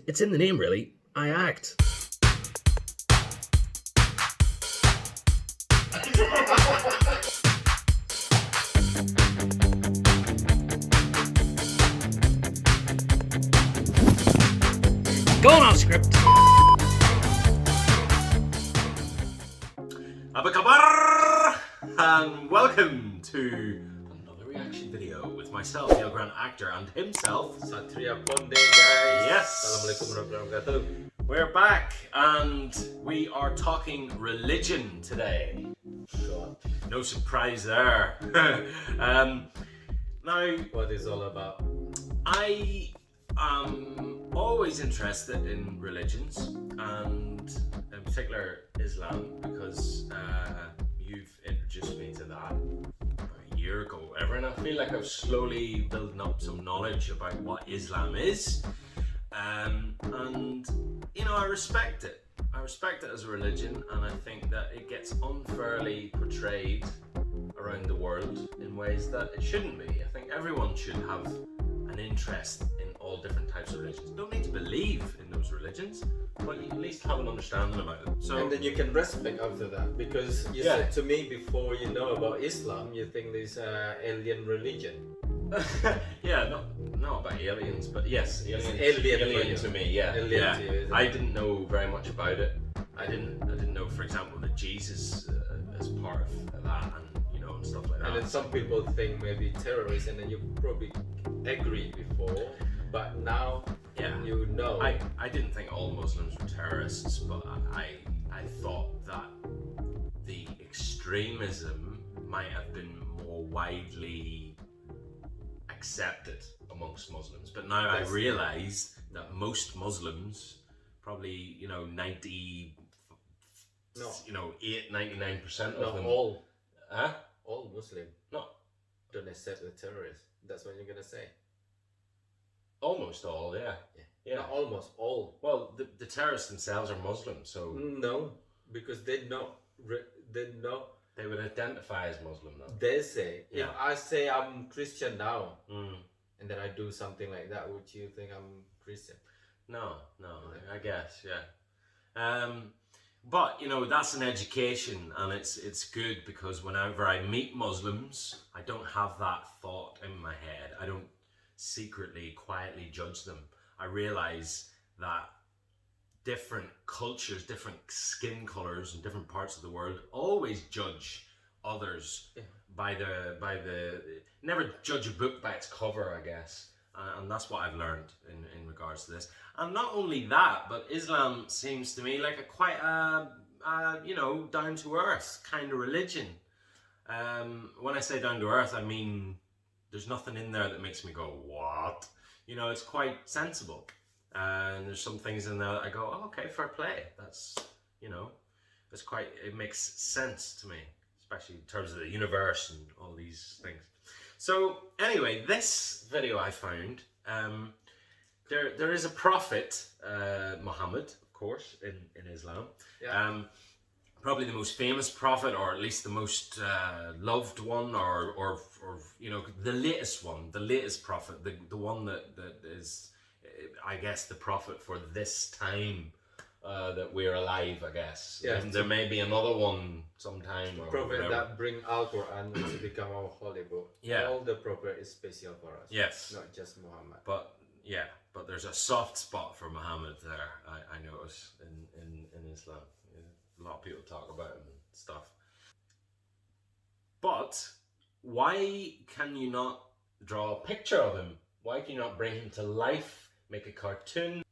It's in the name, really. I act. Going off script. Abakabar! And welcome to another reaction video with myself, the Grand Actor, and himself, Satria Ponde, guys. Yes. Assalamualaikum warahmatullahi wabarakatuh. We're back and we are talking religion today. God, No surprise there. Now, what is all about? I am always interested in religions, and in particular Islam, because you've introduced me to that about a year ago, whatever, and I feel like I've slowly building up some knowledge about what Islam is, and you know, I respect it. I respect it as a religion, and I think that it gets unfairly portrayed around the world in ways that it shouldn't be. I think everyone should have an interest in all different types of religions. You don't need to believe in those religions, but you at least have an understanding about them. So, And then you can respect after that, because you said to me before you know about Islam, you think this alien religion. yeah, not about aliens, but yes, alien alien to me. Yeah, Alien yeah. to you, isn't I it? didn't know very much about it. I didn't know, for example, that Jesus is part of that, and you know, and stuff like that. And then some people think maybe terrorists, and then you probably agree before, but now you know. I didn't think all Muslims were terrorists, but I thought that the extremism might have been more widely accepted amongst Muslims. But now I realise that most Muslims, probably 99% of not them. all. Huh? All Muslim No. don't accept the terrorists. That's what you're gonna say. Almost all, yeah. Yeah. Not almost all. Well, the terrorists themselves are Muslims, so No, because they they would identify as Muslim though. They say, if Yeah. I say I'm Christian now, Mm. and then I do something like that, would you think I'm Christian? No, I guess, yeah. But that's an education, and it's good, because whenever I meet Muslims, I don't have that thought in my head. I don't secretly, quietly judge them. I realize that different cultures, different skin colors in different parts of the world always judge others by the never judge a book by its cover, I guess. And that's what I've learned in regards to this. And not only that, but Islam seems to me like a quite down to earth kind of religion. When I say down to earth, I mean there's nothing in there that makes me go, what? It's quite sensible. And there's some things in there that I go, oh, okay, fair play. That's, it makes sense to me, especially in terms of the universe and all these things. So anyway, this video I found, there is a prophet, Muhammad, of course, in Islam. Yeah. Probably the most famous prophet, or at least the most loved one, or the latest one, the latest prophet, the one that is, I guess, the prophet for this time that we're alive, I guess. Yeah. There may be another one sometime. Or Prophet whatever. that bring Al Quran to become our holy book. Yeah. All the prophet is special for us. Yes. Not just Muhammad. But there's a soft spot for Muhammad there, I notice, in Islam. A lot of people talk about him and stuff. But why can you not draw a picture of him? Why can you not bring him to life, make a cartoon?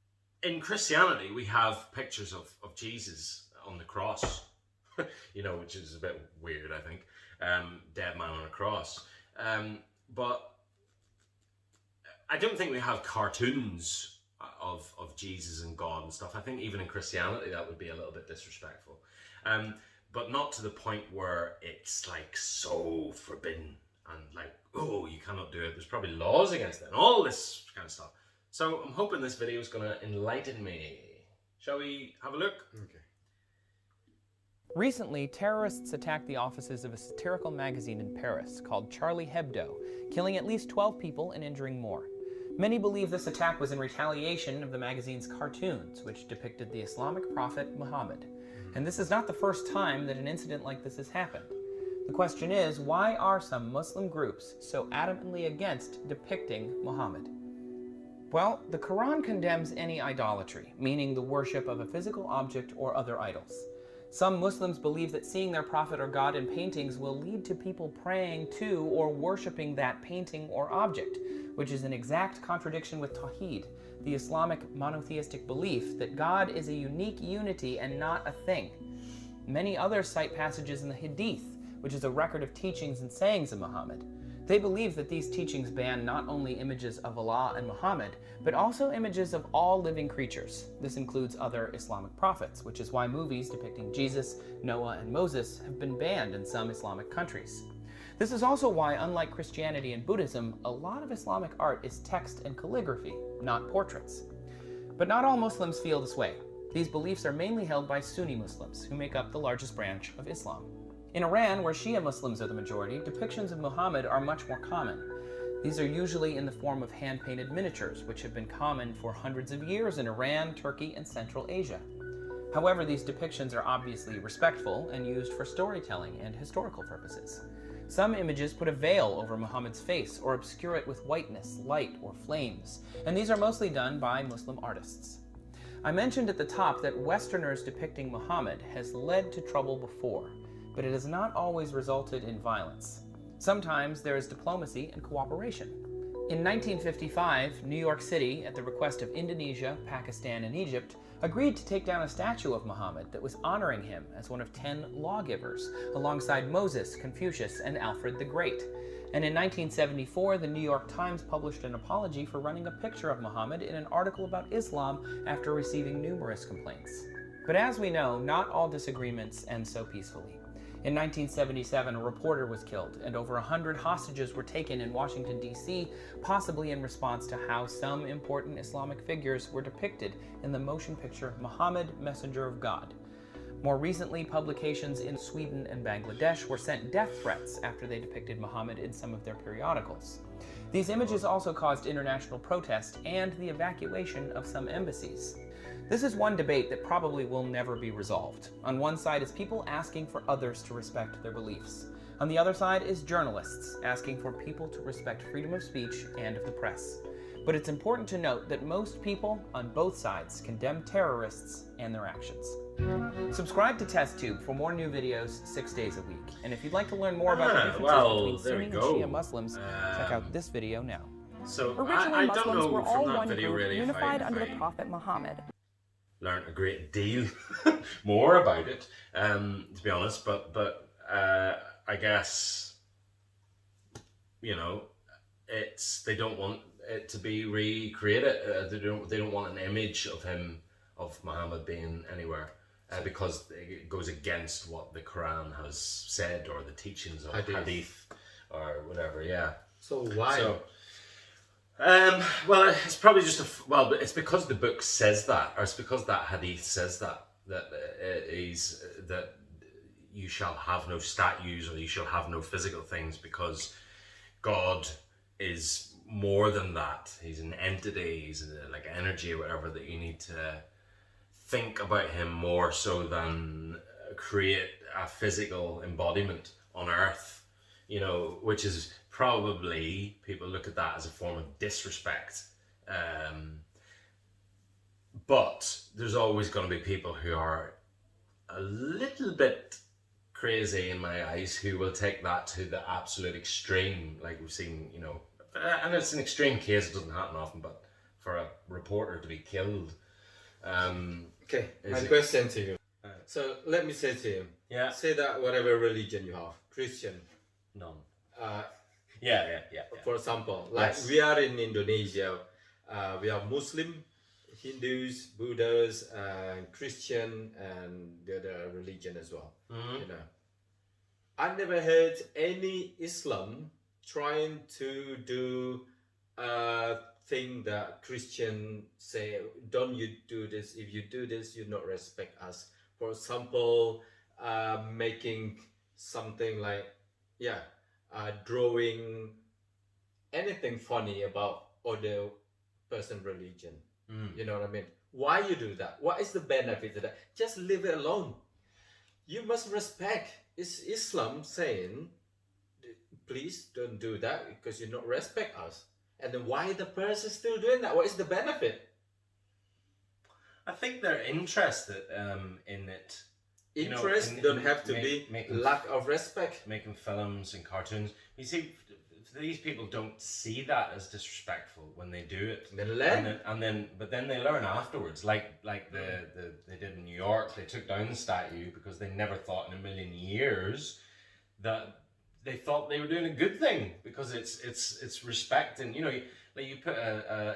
In Christianity, we have pictures of Jesus on the cross, which is a bit weird, I think. Dead man on a cross. But I don't think we have cartoons of Jesus and God and stuff. I think even in Christianity that would be a little bit disrespectful. But not to the point where it's like so forbidden and like, oh, you cannot do it. There's probably laws against it and all this kind of stuff. So I'm hoping this video is going to enlighten me. Shall we have a look? Okay. Recently, terrorists attacked the offices of a satirical magazine in Paris called Charlie Hebdo, killing at least 12 people and injuring more. Many believe this attack was in retaliation of the magazine's cartoons, which depicted the Islamic prophet Muhammad. And this is not the first time that an incident like this has happened. The question is, why are some Muslim groups so adamantly against depicting Muhammad? Well, the Quran condemns any idolatry, meaning the worship of a physical object or other idols. Some Muslims believe that seeing their prophet or God in paintings will lead to people praying to or worshiping that painting or object, which is an exact contradiction with Tawheed, the Islamic monotheistic belief that God is a unique unity and not a thing. Many others cite passages in the Hadith, which is a record of teachings and sayings of Muhammad. They believe that these teachings ban not only images of Allah and Muhammad, but also images of all living creatures. This includes other Islamic prophets, which is why movies depicting Jesus, Noah, and Moses have been banned in some Islamic countries. This is also why, unlike Christianity and Buddhism, a lot of Islamic art is text and calligraphy, not portraits. But not all Muslims feel this way. These beliefs are mainly held by Sunni Muslims, who make up the largest branch of Islam. In Iran, where Shia Muslims are the majority, depictions of Muhammad are much more common. These are usually in the form of hand-painted miniatures, which have been common for hundreds of years in Iran, Turkey, and Central Asia. However, these depictions are obviously respectful and used for storytelling and historical purposes. Some images put a veil over Muhammad's face or obscure it with whiteness, light, or flames, and these are mostly done by Muslim artists. I mentioned at the top that Westerners depicting Muhammad has led to trouble before, but it has not always resulted in violence. Sometimes there is diplomacy and cooperation. In 1955, New York City, at the request of Indonesia, Pakistan, and Egypt, agreed to take down a statue of Muhammad that was honoring him as one of 10 lawgivers, alongside Moses, Confucius, and Alfred the Great. And in 1974, the New York Times published an apology for running a picture of Muhammad in an article about Islam after receiving numerous complaints. But as we know, not all disagreements end so peacefully. In 1977, a reporter was killed, and over 100 hostages were taken in Washington, D.C., possibly in response to how some important Islamic figures were depicted in the motion picture Muhammad, Messenger of God. More recently, publications in Sweden and Bangladesh were sent death threats after they depicted Muhammad in some of their periodicals. These images also caused international protest and the evacuation of some embassies. This is one debate that probably will never be resolved. On one side is people asking for others to respect their beliefs. On the other side is journalists asking for people to respect freedom of speech and of the press. But it's important to note that most people on both sides condemn terrorists and their actions. Subscribe to TestTube for more new videos 6 days a week. And if you'd like to learn more about the differences between Sunni and Shia Muslims, check out this video now. So Originally, I don't Muslims know were from all that one video group, really unified if under I the Prophet Muhammad. learned a great deal more about it, to be honest. But I guess, you know, they don't want it to be recreated. They don't want an image of him, of Muhammad, being anywhere because it goes against what the Quran has said or the teachings of Hadith or whatever. Yeah. So why? Well, it's probably just it's because the book says that, or it's because that Hadith says that that you shall have no statues or you shall have no physical things, because God is more than that. He's an entity, he's like energy or whatever, that you need to think about him more so than create a physical embodiment on earth, you know, which is probably, people look at that as a form of disrespect. But there's always going to be people who are a little bit crazy in my eyes, who will take that to the absolute extreme, like we've seen, you know, and it's an extreme case, it doesn't happen often, but for a reporter to be killed. Okay, my question to you. So let me say to you, say that whatever religion you have, Christian, None. Yeah. For example, like we are in Indonesia, we have Muslim, Hindus, Buddhas, and Christian, and the other religion as well. You know, I never heard any Islam trying to do a thing that Christian say, don't you do this, if you do this, you not respect us. For example, making something like, drawing anything funny about other person religion. You know what I mean? Why you do that? What is the benefit of that? Just leave it alone. You must respect. It's Islam saying, please don't do that because you don't respect us. And then why the person still doing that? What is the benefit? I think they're interested in it. Interest don't have to be lack of respect. Making films and cartoons. You see, these people don't see that as disrespectful when they do it. They learn. But then they learn afterwards. Like they did in New York. They took down the statue because they never thought in a million years that they thought they were doing a good thing, because it's respect. And you put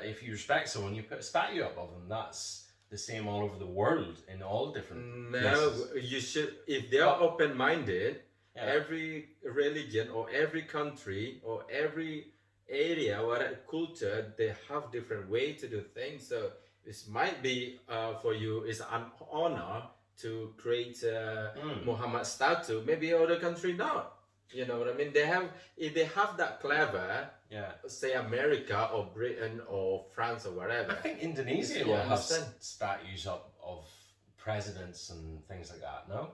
if you respect someone, you put a statue up of them. That's the same all over the world in all different places. You should, if they are open-minded. Yeah. Every religion or every country or every area or culture, they have different way to do things. So this might be for you is an honor to create a Muhammad statue. Maybe other country not. You know what I mean? If they have that clever, say America or Britain or France or wherever. I think Indonesia will have statues of presidents and things like that. No.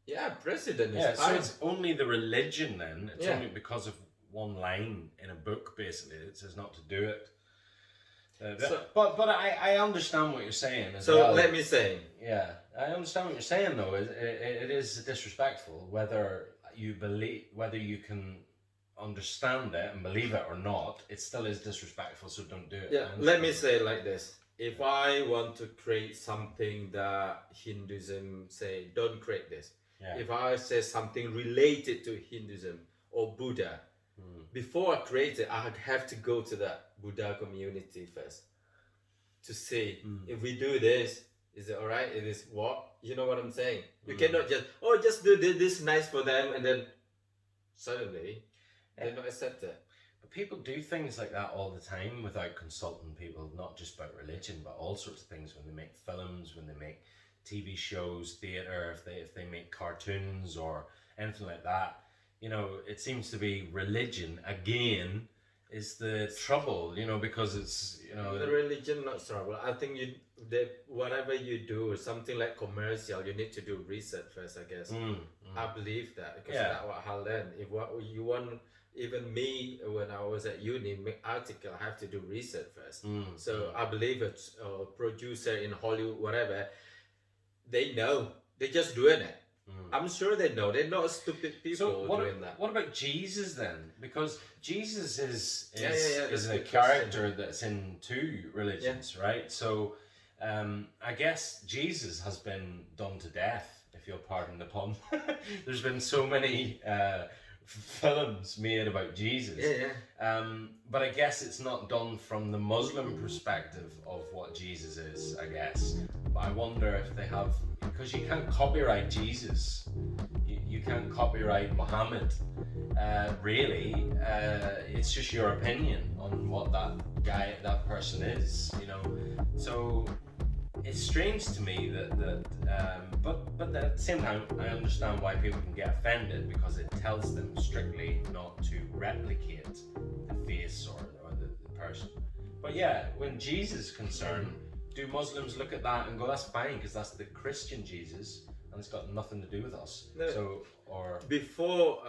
Yeah, president is fine. So fine. it's only the religion then. It's only because of one line in a book, basically, that says not to do it. But I understand what you're saying. Let me say. Yeah, I understand what you're saying though. It is disrespectful whether you can understand it and believe it or not. It still is disrespectful, so don't do it. Yeah, let me say it like this. If I want to create something that Hinduism say, don't create this. Yeah. If I say something related to Hinduism or Buddha, before I create it, I have to go to the Buddha community first to see if we do this, is it all right? It is what? You know what I'm saying? You cannot just do this nice for them and then suddenly they don't accept it. But people do things like that all the time without consulting people, not just about religion, but all sorts of things. When they make films, when they make TV shows, theatre, if they make cartoons or anything like that, it seems to be religion again is the trouble, because it's the religion not trouble. I think whatever you do, something like commercial, you need to do research first, I guess. I believe that because that's what I learned. If what you want. Even me, when I was at uni, make article, I have to do research first. So I believe a producer in Hollywood, whatever, they know. They're just doing it. I'm sure they know. They're not stupid people doing that. What about Jesus then? Because Jesus is a character that's in two religions, right? So I guess Jesus has been done to death, if you'll pardon the pun. There's been so many films made about Jesus, but I guess it's not done from the Muslim perspective of what Jesus is, I guess. But I wonder if they have, because you can't copyright Jesus, you can't copyright Muhammad, really. It's just your opinion on what that person is, so it's strange to me but at the same time, I understand why people can get offended, because it tells them strictly not to replicate the face or the person. But yeah, when Jesus is concerned, do Muslims look at that and go, that's fine, because that's the Christian Jesus and it's got nothing to do with us? No. So, or before